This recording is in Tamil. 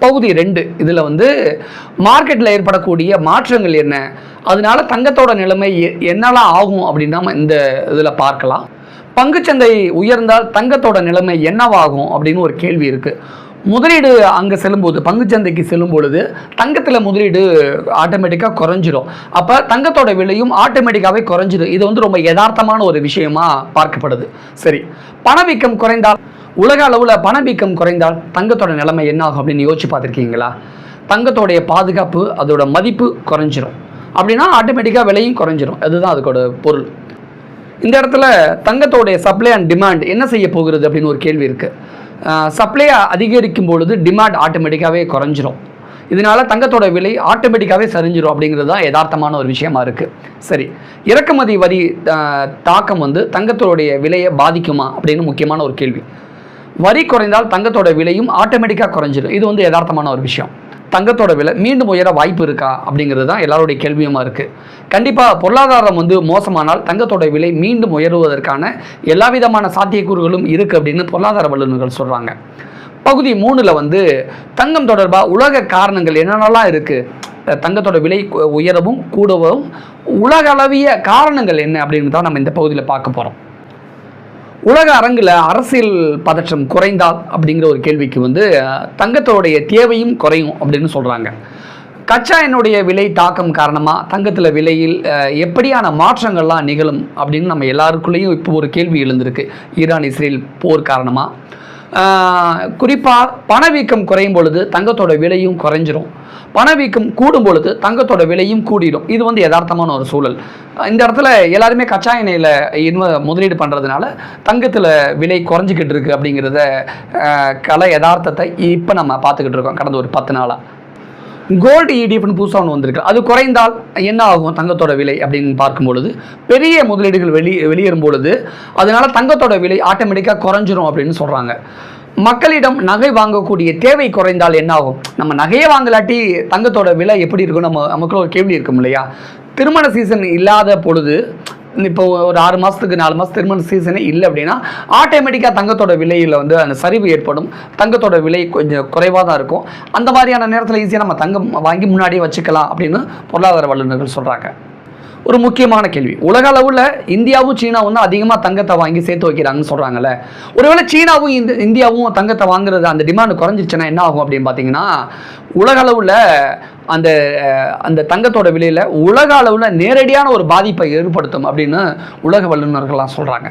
பகுதி 2 இதில் வந்து மார்க்கெட்டில் ஏற்படக்கூடிய மாற்றங்கள் என்ன, அதனால தங்கத்தோட நிலைமை என்னெல்லாம் ஆகும் அப்படின்னு நம்ம இந்த இதில் பார்க்கலாம். பங்குச்சந்தை உயர்ந்தால் தங்கத்தோட நிலைமை என்னவாகும் அப்படின்னு ஒரு கேள்வி இருக்குது. முதலீடு அங்கே செல்லும்போது, பங்குச்சந்தைக்கு செல்லும் பொழுது தங்கத்தில் முதலீடு ஆட்டோமேட்டிக்காக குறைஞ்சிரும். அப்போ தங்கத்தோட விலையும் ஆட்டோமேட்டிக்காகவே குறைஞ்சிடும். இது வந்து ரொம்ப யதார்த்தமான ஒரு விஷயமா பார்க்கப்படுது. சரி, பணவீக்கம் குறைந்தால், உலக அளவில் பணவீக்கம் குறைந்தால் தங்கத்தோட நிலைமை என்ன ஆகும் அப்படின்னு யோசிச்சு பார்த்துருக்கீங்களா? தங்கத்தோடைய பாதுகாப்பு, அதோட மதிப்பு குறைஞ்சிரும். அப்படின்னா ஆட்டோமேட்டிக்காக விலையும் குறைஞ்சிரும். அதுதான் அதுக்கோட பொருள். இந்த இடத்துல தங்கத்தோடைய சப்ளை அண்ட் டிமாண்ட் என்ன செய்ய போகிறது அப்படின்னு ஒரு கேள்வி இருக்குது. சப்ளை அதிகரிக்கும் பொழுது டிமாண்ட் ஆட்டோமேட்டிக்காகவே குறைஞ்சிரும். இதனால தங்கத்தோட விலை ஆட்டோமேட்டிக்காகவே சரிஞ்சிரும் அப்படிங்கிறது தான் யதார்த்தமான ஒரு விஷயமா இருக்குது. சரி, இறக்குமதி வரி தாக்கம் வந்து தங்கத்தோடைய விலையை பாதிக்குமா அப்படின்னு முக்கியமான ஒரு கேள்வி. வரி குறைந்தால் தங்கத்தோட விலையும் ஆட்டோமேட்டிக்காக குறைஞ்சிடும். இது வந்து யதார்த்தமான ஒரு விஷயம். தங்கத்தோட விலை மீண்டும் உயர வாய்ப்பு இருக்கா அப்படிங்கிறது தான் எல்லாருடைய கேள்வியுமா இருக்குது. கண்டிப்பாக பொருளாதாரம் வந்து மோசமானால் தங்கத்தோட விலை மீண்டும் உயருவதற்கான எல்லா விதமான சாத்தியக்கூறுகளும் இருக்குது அப்படின்னு பொருளாதார வல்லுநர்கள் சொல்கிறாங்க. பகுதி 3ல் வந்து தங்கம் தொடர்பாக உலக காரணங்கள் என்னென்னலாம் இருக்குது, தங்கத்தோட விலை உயரவும் கூடவும் உலக அளவிய காரணங்கள் என்ன அப்படின்னு தான் நம்ம இந்த பகுதியில் பார்க்க போகிறோம். உலக அரங்கில் அரசியல் பதற்றம் குறைந்தால் அப்படிங்கிற ஒரு கேள்விக்கு வந்து தங்கத்தோடைய தேவையும் குறையும் அப்படின்னு சொல்கிறாங்க. கச்சா எண்ணெயுடைய விலை தாக்கம் காரணமாக தங்கத்தில் விலையில் எப்படியான மாற்றங்கள்லாம் நிகழும் அப்படின்னு நம்ம எல்லாருக்குள்ளேயும் இப்போ ஒரு கேள்வி எழுந்திருக்கு. ஈரான் இஸ்ரேல் போர் காரணமாக குறிப்பாக பணவீக்கம் குறையும் பொழுது தங்கத்தோட விலையும் குறைஞ்சிரும். பணவீக்கம் கூடும் பொழுது தங்கத்தோட விலையும் கூடிடும். இது வந்து யதார்த்தமான ஒரு சூழல். இந்த இடத்துல எல்லாருமே கச்சா எண்ணெயில் முதலீடு பண்ணுறதுனால தங்கத்தில் விலை குறைஞ்சிக்கிட்டு இருக்கு அப்படிங்கிறத கலை யதார்த்தத்தை இப்போ நம்ம பார்த்துக்கிட்டு இருக்கோம் கடந்த ஒரு 10 நாளாக. கோல்டு இடிஎஃப்னு புதுசாக ஒன்று வந்திருக்கு. அது குறைந்தால் என்ன ஆகும் தங்கத்தோட விலை அப்படின்னு பார்க்கும்பொழுது, பெரிய முதலீடுகள் வெளியேறும் பொழுது அதனால தங்கத்தோட விலை ஆட்டோமேட்டிக்காக குறைஞ்சிரும் அப்படின்னு சொல்கிறாங்க. மக்களிடம் நகை வாங்கக்கூடிய தேவை குறைந்தால் என்ன ஆகும்? நம்ம நகையே வாங்கலாட்டி தங்கத்தோட விலை எப்படி இருக்கும், நமக்குள்ள ஒரு கேள்வி இருக்கும் இல்லையா? திருமண சீசன் இல்லாத பொழுது, இப்போ ஒரு 6 மாதத்துக்கு 4 மாதம் திருமண சீசனே இல்லை அப்படின்னா ஆட்டோமேட்டிக்காக தங்கத்தோட விலையில் வந்து அந்த சரிவு ஏற்படும். தங்கத்தோட விலை கொஞ்சம் குறைவாக தான் இருக்கும். அந்த மாதிரியான நேரத்தில் ஈஸியாக நம்ம தங்கம் வாங்கி முன்னாடியே வச்சுக்கலாம் அப்படின்னு பொருளாதார வல்லுநர்கள் சொல்கிறாங்க. ஒரு முக்கியமான கேள்வி, உலக அளவில் இந்தியாவும் சீனாவும் தான் அதிகமாக தங்கத்தை வாங்கி சேர்த்து வைக்கிறாங்கன்னு சொல்கிறாங்கல்ல. ஒருவேளை சீனாவும் இந்தியாவும் தங்கத்தை வாங்குறது அந்த டிமாண்ட் குறைஞ்சிச்சுன்னா என்ன ஆகும் அப்படின்னு பார்த்தீங்கன்னா, உலக அளவில் அந்த தங்கத்தோட விலையில் உலக அளவில் நேரடியான ஒரு பாதிப்பை ஏற்படுத்தும் அப்படின்னு உலக வல்லுநர்கள்லாம் சொல்கிறாங்க.